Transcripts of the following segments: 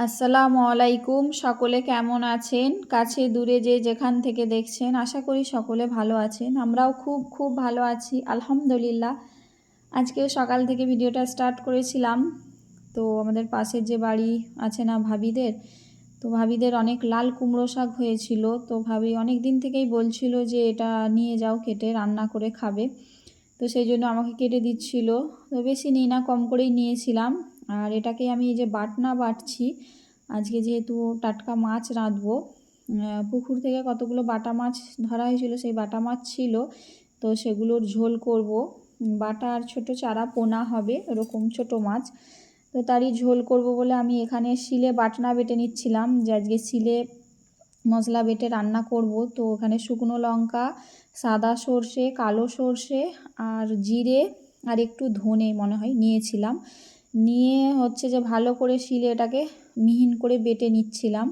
আসসালামু আলাইকুম। সকলে কেমন আছেন? কাছে দূরে যে যেখান থেকে দেখছেন, আশা করি সকলে ভালো আছেন। আমরাও খুব খুব ভালো আছি আলহামদুলিল্লাহ। আজকেও সকাল থেকে ভিডিওটা স্টার্ট করেছিলাম। তো আমাদের পাশের যে বাড়ি আছে না ভাবিদের, তো ভাবিদের অনেক লাল কুমড়ো শাক হয়েছিল। তো ভাবি অনেক দিন থেকেই বলছিল যে এটা নিয়ে যাও, কেটে রান্না করে খাবে। তো সেই জন্য আমাকে কেটে দিচ্ছিল। তো বেশি নিই না, কম করেই নিয়েছিলাম। আর এটাকে আমি এই যে বাটনা বাটছি। আজকে যেহেতু টাটকা মাছ রাঁধবো, পুকুর থেকে কতগুলো বাটা মাছ ধরা হয়েছিল, সেই বাটা মাছ ছিল। তো সেগুলোর ঝোল করব। বাটা আর ছোটো চারা পোনা হবে, এরকম ছোটো মাছ। তো তারই ঝোল করব বলে আমি এখানে শিলে বাটনা বেটে নিচ্ছিলাম, যে আজকে শিলে মশলা বেটে রান্না করব। তো ওখানে শুকনো লঙ্কা, সাদা সর্ষে, কালো সর্ষে আর জিরে আর একটু ধনে মনে হয় নিয়েছিলাম। নিয়ে হচ্ছে যে ভালো করে শিলে এটাকে মিহিন করে বেটে নিচ্ছিলাম।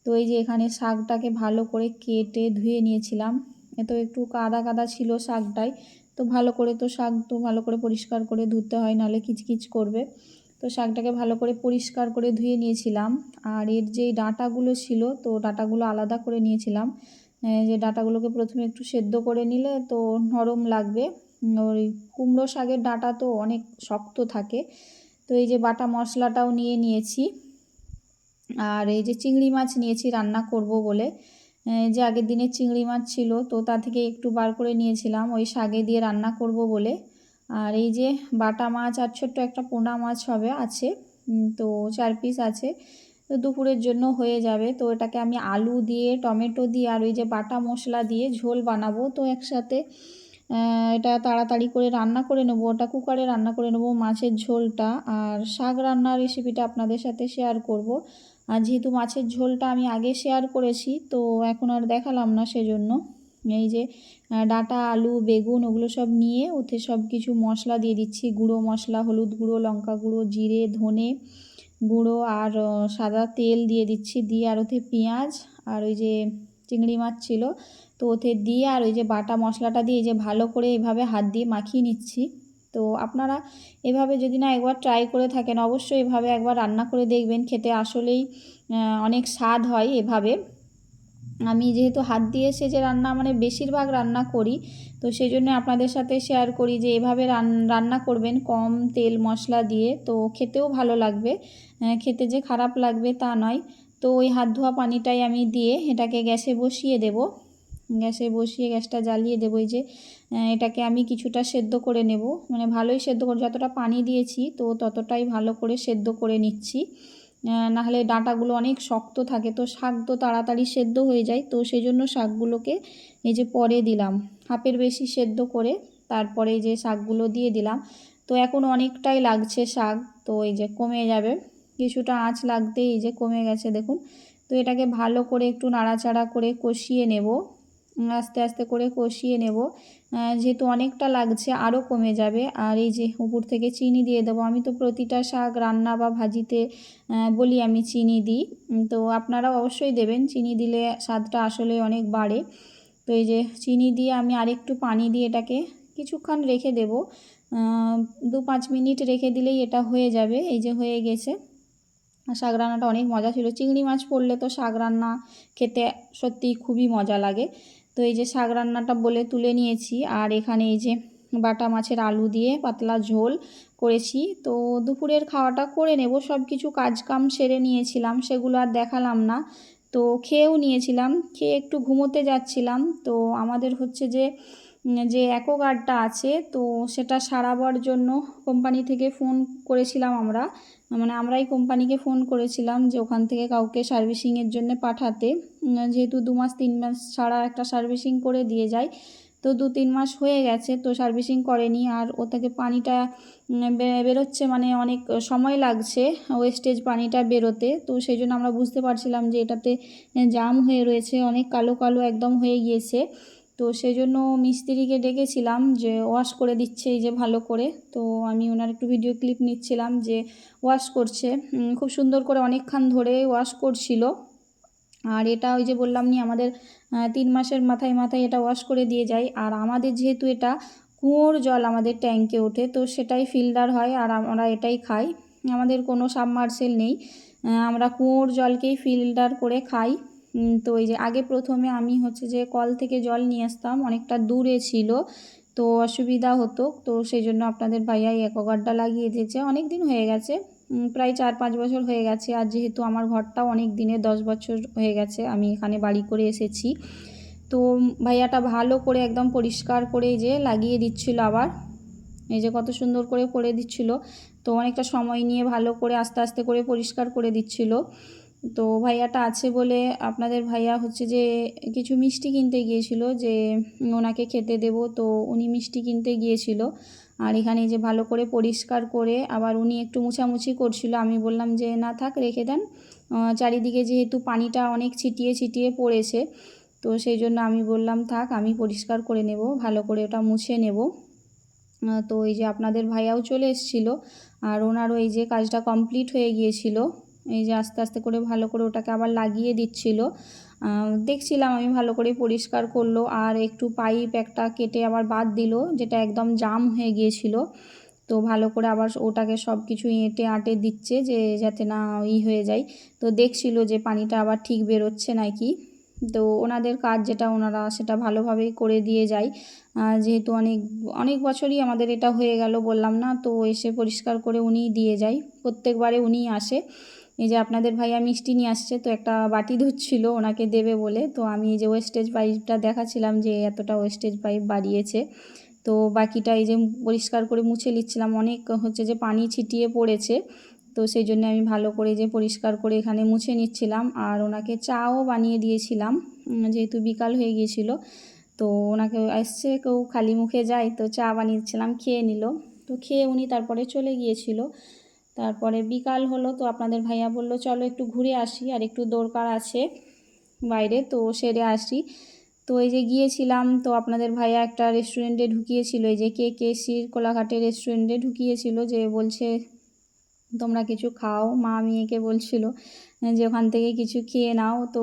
তো এই যে এখানে শাকটাকে ভালো করে কেটে ধুয়ে নিয়েছিলাম। এত একটু কাদা কাদা ছিল শাকটাই। তো ভালো করে, তো শাক তো ভালো করে পরিষ্কার করে ধুতে হয়, নাহলে কিচকিচ করবে। তো শাকটাকে ভালো করে পরিষ্কার করে ধুয়ে নিয়েছিলাম। আর এর যেই ডাঁটাগুলো ছিল, তো ডাঁটাগুলো আলাদা করে নিয়েছিলাম। যে ডাঁটাগুলোকে প্রথমে একটু সেদ্ধ করে নিলে তো নরম লাগবে। ওই কুমড়ো শাকের ডাঁটা তো অনেক শক্ত থাকে। তো এই যে বাটা মশলাটাও নিয়ে নিয়েছি। আর এই যে চিংড়ি মাছ নিয়েছি রান্না করব বলে। যে আগের দিনের চিংড়ি মাছ ছিল, তো তা থেকে একটু বার করে নিয়েছিলাম ওই শাকে দিয়ে রান্না করব বলে। আর এই যে বাটা মাছ আর ছোট্ট একটা পোনা মাছ হবে আছে, তো 4 পিস আছে। তো দুপুরের জন্য হয়ে যাবে। তো এটাকে আমি আলু দিয়ে, টমেটো দিয়ে আর ওই যে বাটা মশলা দিয়ে ঝোল বানাবো। তো একসাথে এটা তাড়াতাড়ি করে রান্না করে নেব, ওটা কুকারে রান্না করে নেব মাছের ঝোলটা। আর শাক রান্নার রেসিপিটা আপনাদের সাথে শেয়ার করব। আর যেহেতু মাছের ঝোলটা আমি আগে শেয়ার করেছি, তো এখন আর দেখালাম না, সেজন্য এই যে ডাঁটা, আলু, বেগুন ওগুলো সব নিয়ে ওতে সব কিছু মশলা দিয়ে দিচ্ছি। গুঁড়ো মশলা, হলুদ গুঁড়ো, লঙ্কা গুঁড়ো, জিরে, ধনে গুঁড়ো আর সাদা তেল দিয়ে দিচ্ছি। দিয়ে আর ওতে পেঁয়াজ আর ওই যে চিংড়ি মাছ ছিল, তো ওতে দিয়ে আর ওই যে বাটা মশলাটা দিয়ে যে ভালো করে এভাবে হাত দিয়ে মাখিয়ে নিচ্ছি। তো আপনারা এভাবে যদি না একবার ট্রাই করে থাকেন, অবশ্যই এভাবে একবার রান্না করে দেখবেন, খেতে আসলেই অনেক স্বাদ হয় এভাবে। আমি যেহেতু হাত দিয়ে সেজে রান্না মানে বেশিরভাগ রান্না করি, তো সেই জন্য আপনাদের সাথে শেয়ার করি যে এভাবে রান্না করবেন কম তেল মশলা দিয়ে, তো খেতেও ভালো লাগবে। খেতে যে খারাপ লাগবে তা নয়। তো ওই হাত ধোয়া পানিটাই আমি দিয়ে এটাকে গ্যাসে বসিয়ে দেব। গ্যাসে বসিয়ে গ্যাসটা জ্বালিয়ে দেবো। এই যে এটাকে আমি কিছুটা সেদ্ধ করে নেব, মানে ভালোই সেদ্ধ করে, যতটা পানি দিয়েছি তো ততটাই ভালো করে সেদ্ধ করে নিচ্ছি। নাহলে ডাঁটাগুলো অনেক শক্ত থাকে, তো শাক তো তাড়াতাড়ি সেদ্ধ হয়ে যায়। তো সেই জন্য শাকগুলোকে এই যে পরে দিলাম, হাফের বেশি সেদ্ধ করে তারপরে এই যে শাকগুলো দিয়ে দিলাম। তো এখন অনেকটাই লাগছে শাক, তো এই যে কমে যাবে, কিছুটা আঁচ লাগতেই এই যে কমে গেছে দেখুন। তো এটাকে ভালো করে একটু নাড়াচাড়া করে কষিয়ে নেব, আস্তে আস্তে করে কষিয়ে নেব। যেহেতু অনেকটা লাগছে আরও কমে যাবে। আর এই যে উপর থেকে চিনি দিয়ে দেবো। আমি তো প্রতিটা শাক রান্না বা ভাজিতে বলি আমি চিনি দিই, তো আপনারাও অবশ্যই দেবেন, চিনি দিলে স্বাদটা আসলে অনেক বাড়ে। তো এই যে চিনি দিয়ে আমি আরেকটু পানি দিয়ে এটাকে কিছুক্ষণ রেখে দেব, 2-5 মিনিট রেখে দিলেই এটা হয়ে যাবে। এই যে হয়ে গেছে। শাক রান্নাটা অনেক মজা ছিল, চিংড়ি মাছ পড়লে তো শাক রান্না খেতে সত্যিই খুবই মজা লাগে। তো এই যে শাক রান্নাটা বলে তুলে নিয়েছি। আর এখানে এই যে বাটা মাছের আলু দিয়ে পাতলা ঝোল করেছি। তো দুপুরের খাওয়াটা করে নেব, সব কিছু কাজকাম সেরে নিয়েছিলাম, সেগুলো আর দেখালাম না। তো খেয়েও নিয়েছিলাম, খেয়ে একটু ঘুমোতে যাচ্ছিলাম। তো আমাদের হচ্ছে যে অ্যাকোয়াগার্ডটা আছে, তো সেটা সারাবার জন্য কোম্পানি থেকে ফোন করেছিলাম আমরা, মানে আমরাই কোম্পানিকে ফোন করেছিলাম যে ওখান থেকে কাউকে সার্ভিসিংয়ের জন্য পাঠাতে। যেহেতু 2 মাস 3 মাস ছাড়া একটা সার্ভিসিং করে দিয়ে যায়, তো 2-3 মাস হয়ে গেছে তো সার্ভিসিং করেনি। আর ও থেকে পানিটা বেরোচ্ছে, মানে অনেক সময় লাগছে ওয়েস্টেজ পানিটা বেরোতে। তো সেই জন্য আমরা বুঝতে পারছিলাম যে এটাতে জাম হয়ে রয়েছে, অনেক কালো কালো একদম হয়ে গিয়েছে। তো সেই জন্য মিস্ত্রিকে ডেকেছিলাম যে ওয়াশ করে দিচ্ছে এই যে ভালো করে। তো আমি ওনার একটু ভিডিও ক্লিপ নিচ্ছিলাম যে ওয়াশ করছে, খুব সুন্দর করে অনেকক্ষণ ধরে ওয়াশ করছিল। আর এটা ওই যে বললাম নি আমাদের 3 মাসের মাথায় মাথায় এটা ওয়াশ করে দিয়ে যায়। আর আমাদের যেহেতু এটা কুয়োর জল আমাদের ট্যাঙ্কে ওঠে, তো সেটাই ফিল্টার হয় আর আমরা এটাই খাই, আমাদের কোনো সাবমার্সেল নেই। আমরা কুয়োর জলকেই ফিল্টার করে খাই। তো এই যে আগে প্রথমে আমি হচ্ছে যে কল থেকে জল নিয়ে আসতাম, অনেকটা দূরে ছিল, তো অসুবিধা হতো। তো সেই জন্য আপনাদের ভাইয়া অ্যাকোয়াগার্ডটা লাগিয়ে দিয়েছে। অনেক দিন হয়ে গেছে, প্রায় 4-5 বছর হয়ে গেছে। আর যেহেতু আমার ঘরটাও অনেক দিনের, 10 বছর হয়ে গেছে আমি এখানে বাড়ি করে এসেছি। তো ভাইয়াটা ভালো করে একদম পরিষ্কার করে এই যে লাগিয়ে দিচ্ছিল আবার। এই যে কত সুন্দর করে দিচ্ছিল। তো অনেকটা সময় নিয়ে ভালো করে আস্তে আস্তে করে পরিষ্কার করে দিচ্ছিল। তো ভাইয়াটা আছে বলে আপনাদের ভাইয়া হচ্ছে যে কিছু মিষ্টি কিনতে গিয়েছিল, যে ওনাকে খেতে দেব। তো উনি মিষ্টি কিনতে গিয়েছিল, আর এখানে যে ভালো করে পরিষ্কার করে আবার উনি একটু মুছামুছি করছিল। আমি বললাম যে না থাক, রেখে দেন, চারিদিকে যেহেতু পানিটা অনেক ছিটিয়ে ছিটিয়ে পড়েছে, তো সেই জন্য আমি বললাম থাক, আমি পরিষ্কার করে নেব, ভালো করে ওটা মুছে নেব। তো এই যে আপনাদের ভাইয়াও চলে এসেছিলো, আর ওনারও এই যে কাজটা কমপ্লিট হয়ে গিয়েছিল। এই যে আস্তে আস্তে করে ভালো করে ওটাকে আবার লাগিয়ে দিচ্ছিল। দেখছিলাম আমি, ভালো করে পরিষ্কার করলো, আর একটু পাইপ একটা কেটে আবার বাদ দিল, যেটা একদম জাম হয়ে গিয়েছিল। তো ভালো করে আবার ওটাকে সব কিছু এঁটে আঁটে দিচ্ছে, যে যাতে না হয়ে যায়। তো দেখছিল যে পানিটা আবার ঠিক বেরোচ্ছে নাকি। তো ওনাদের কাজ যেটা, ওনারা সেটা ভালোভাবেই করে দিয়ে যায়। যেহেতু অনেক অনেক বছরই আমাদের এটা হয়ে গেল, বললাম না, তো এসে পরিষ্কার করে উনিই দিয়ে যায়, প্রত্যেকবারে উনিই আসে। এই যে আপনাদের ভাইয়া মিষ্টি নিয়ে আসছে, তো একটা বাটি ধুচ্ছিল ওনাকে দেবে বলে। তো আমি এই যে ওয়েস্টেজ পাইপটা দেখাচ্ছিলাম যে এতটা ওয়েস্টেজ পাইপ বাড়িয়েছে। তো বাকিটা এই যে পরিষ্কার করে মুছে নিচ্ছিলাম, অনেক হচ্ছে যে পানি ছিটিয়ে পড়েছে। তো সেই জন্য আমি ভালো করে যে পরিষ্কার করে এখানে মুছে নিচ্ছিলাম, আর ওনাকে চাও বানিয়ে দিয়েছিলাম, যেহেতু বিকাল হয়ে গিয়েছিল। তো ওনাকে আসছে, কেউ খালি মুখে যায়, তো চা বানিয়েছিলাম, খেয়ে নিল। তো খেয়ে উনি তারপরে চলে গিয়েছিল। তারপরে বিকাল হলো, তো আপনাদের ভাইয়া বলল চলো একটু ঘুরে আসি, আর একটু দরকার আছে বাইরে, তো সেরে আসি। তো এই যে গিয়েছিলাম, তো আপনাদের ভাইয়া একটা রেস্টুরেন্টে ঢুকিয়েছিল, এই যে KKCর কোলাঘাটের রেস্টুরেন্টে ঢুকিয়েছিল, যে বলছে তোমরা কিছু খাও, মা মেয়েকে বলছিল যে ওখান থেকে কিছু খেয়ে নাও। তো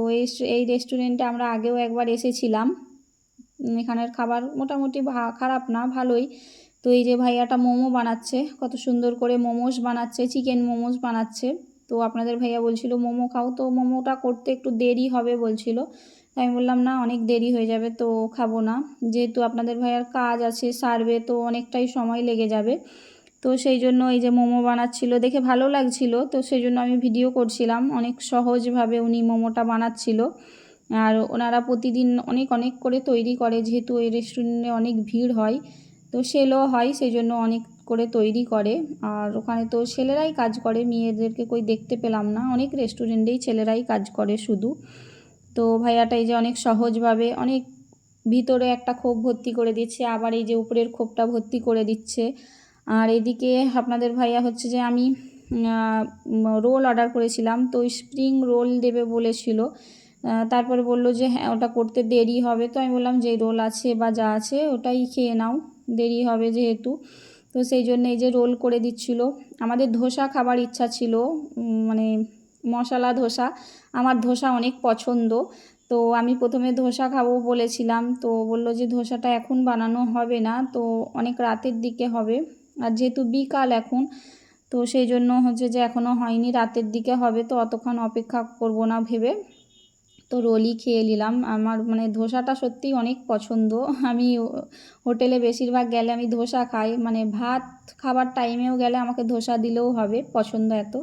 এই রেস্টুরেন্টে আমরা আগেও একবার এসেছিলাম, এখানের খাবার মোটামুটি খারাপ না, ভালোই। তো এই যে ভাইয়াটা মোমো বানাচ্ছে, কত সুন্দর করে মোমোস বানাচ্ছে, চিকেন মোমোস বানাচ্ছে। তো আপনাদের ভাইয়া বলছিল মোমো খাও, তো মোমোটা করতে একটু দেরি হবে বলছিল। আমি বললাম না, অনেক দেরি হয়ে যাবে, তো খাবো না, যেহেতু আপনাদের ভাইয়ার কাজ আছে, সারবে, তো অনেকটাই সময় লেগে যাবে। তো সেই জন্য এই যে মোমো বানাচ্ছিল, দেখে ভালো লাগছিল, তো সেই জন্য আমি ভিডিও করছিলাম। অনেক সহজভাবে উনি মোমোটা বানাচ্ছিল, আর ওনারা প্রতিদিন অনেক অনেক করে তৈরি করে, যেহেতু এই রেস্টুরেন্টে অনেক ভিড় হয়, তো সেলও হয়, সেই জন্য অনেক করে তৈরি করে। আর ওখানে তো ছেলেরাই কাজ করে, মেয়েদেরকে কই দেখতে পেলাম না, অনেক রেস্টুরেন্টেই ছেলেরাই কাজ করে শুধু। তো ভাইয়াটা এই যে অনেক সহজভাবে, অনেক ভিতরে একটা খোপ ভর্তি করে দিচ্ছে, আবার এই যে উপরের খোপটা ভর্তি করে দিচ্ছে। আর এদিকে আপনাদের ভাইয়া হচ্ছে যে আমি রোল অর্ডার করেছিলাম, তো স্প্রিং রোল দেবে বলেছিল। তারপরে বলল যে হ্যাঁ ওটা করতে দেরি হবে। তো আমি বললাম যে রোল আছে বা যা আছে ওটাই খেয়ে নাও, দেরি হবে যেহেতু। তো সেই জন্য এই যে রোল করে দিচ্ছিল। আমাদের ধোসা খাবার ইচ্ছা ছিল, মানে মশলা ধোসা, আমার ধোসা অনেক পছন্দ। তো আমি প্রথমে ধোসা খাবো বলেছিলাম, তো বলল যে ধোসাটা এখন বানানো হবে না, তো অনেক রাতের দিকে হবে। আর যেহেতু বিকাল এখন, তো সেই জন্য হচ্ছে যে এখনও হয়নি, রাতের দিকে হবে, তো অতক্ষণ অপেক্ষা করব না ভেবে তো রোলই খেয়ে নিলাম। আমার মানে ধোসাটা সত্যিই অনেক পছন্দ। আমি হোটেলে বেশিরভাগ গেলে আমি ধোসা খাই, মানে ভাত খাবার টাইমেও গেলে আমাকে ধোসা দিলেও হবে, পছন্দ এত।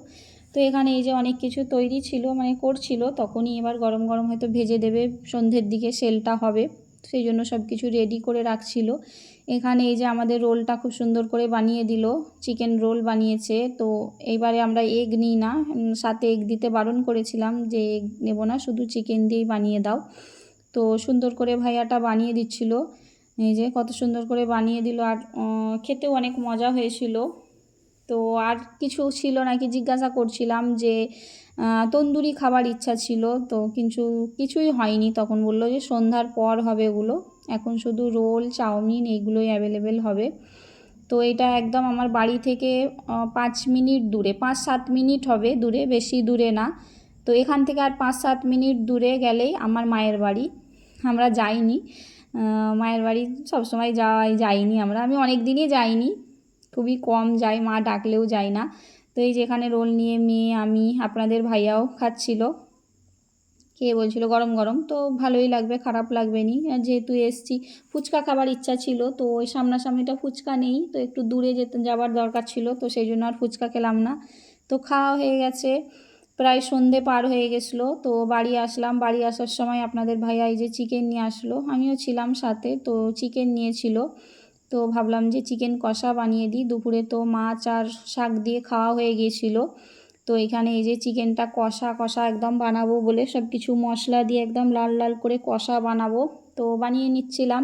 তো এখানে এই যে অনেক কিছু তৈরি ছিল, মানে করছিল, তখনই এবার গরম গরম হয়তো ভেজে দেবে, সন্ধ্যের দিকে সেলটা হবে, সেই জন্য সব কিছু রেডি করে রাখছিল। এখানে এই যে আমাদের রোলটা খুব সুন্দর করে বানিয়ে দিল, চিকেন রোল বানিয়েছে। তো এইবারে আমরা এগ নিই না, সাথে এগ দিতে বারণ করেছিলাম, যে এগ নেব না, শুধু চিকেন দিয়েই বানিয়ে দাও। তো সুন্দর করে ভাইয়াটা বানিয়ে দিচ্ছিল, এই যে কত সুন্দর করে বানিয়ে দিল, আর খেতেও অনেক মজা হয়েছিল। তো আর কিছু ছিল নাকি জিজ্ঞাসা করছিলাম, যে তন্দুরি খাবার ইচ্ছা ছিল, তো কিছুই হয়নি। তখন বললো যে সন্ধ্যার পর হবে এগুলো, এখন শুধু রোল চাউমিন এইগুলোই অ্যাভেলেবেল হবে। তো এটা একদম আমার বাড়ি থেকে 5 মিনিট দূরে, 5-7 মিনিট হবে দূরে, বেশি দূরে না। তো এখান থেকে আর 5-7 মিনিট দূরে গেলেই আমার মায়ের বাড়ি। আমরা যাইনি, মায়ের বাড়ি সবসময় যাইনি আমি অনেক দিনই যাইনি, খুবই কম যাই, মা ডাকলেও যাই না। তো এই যে এখানে রোল নিয়ে মেয়ে, আমি, আপনাদের ভাইয়াও খাচ্ছিল। খেয়ে বলছিল গরম গরম, তো ভালোই লাগবে, খারাপ লাগবে নি। আর যেহেতু এসছি, ফুচকা খাবার ইচ্ছা ছিল, তো ওই সামনাসামনিটা ফুচকা নেই, তো একটু দূরে যাওয়ার দরকার ছিল, তো সেই জন্য আর ফুচকা খেলাম না। তো খাওয়া হয়ে গেছে, প্রায় সন্ধে পার হয়ে গেছিলো। তো বাড়ি আসলাম, বাড়ি আসার সময় আপনাদের ভাইয়া এই যে চিকেন নিয়ে আসলো, আমিও ছিলাম সাথে, তো চিকেন নিয়েছিল। তো ভাবলাম যে চিকেন কষা বানিয়ে দিই, দুপুরে তো মাছ আর শাক দিয়ে খাওয়া হয়ে গিয়েছিলো। তো এখানে এই যে চিকেনটা কষা কষা একদম বানাবো বলে সব কিছু মশলা দিয়ে একদম লাল লাল করে কষা বানাবো, তো বানিয়ে নিচ্ছিলাম।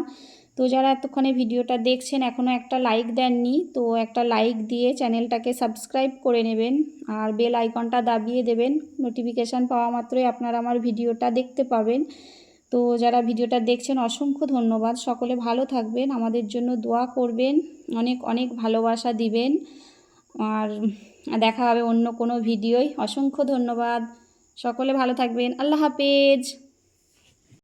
তো যারা এতক্ষণে ভিডিওটা দেখছেন এখনও একটা লাইক দেননি, তো একটা লাইক দিয়ে চ্যানেলটাকে সাবস্ক্রাইব করে নেবেন আর বেল আইকনটা দাবিয়ে দেবেন, নোটিফিকেশান পাওয়া মাত্রই আপনারা আমার ভিডিওটা দেখতে পাবেন। তো যারা ভিডিওটা দেখছেন অসংখ্য ধন্যবাদ, সকলে ভালো থাকবেন, আমাদের জন্য দোয়া করবেন, অনেক অনেক ভালোবাসা দিবেন। আর দেখা হবে অন্য কোনো ভিডিওয়। অসংখ্য ধন্যবাদ, সকলে ভালো থাকবেন, আল্লাহ হাফেজ।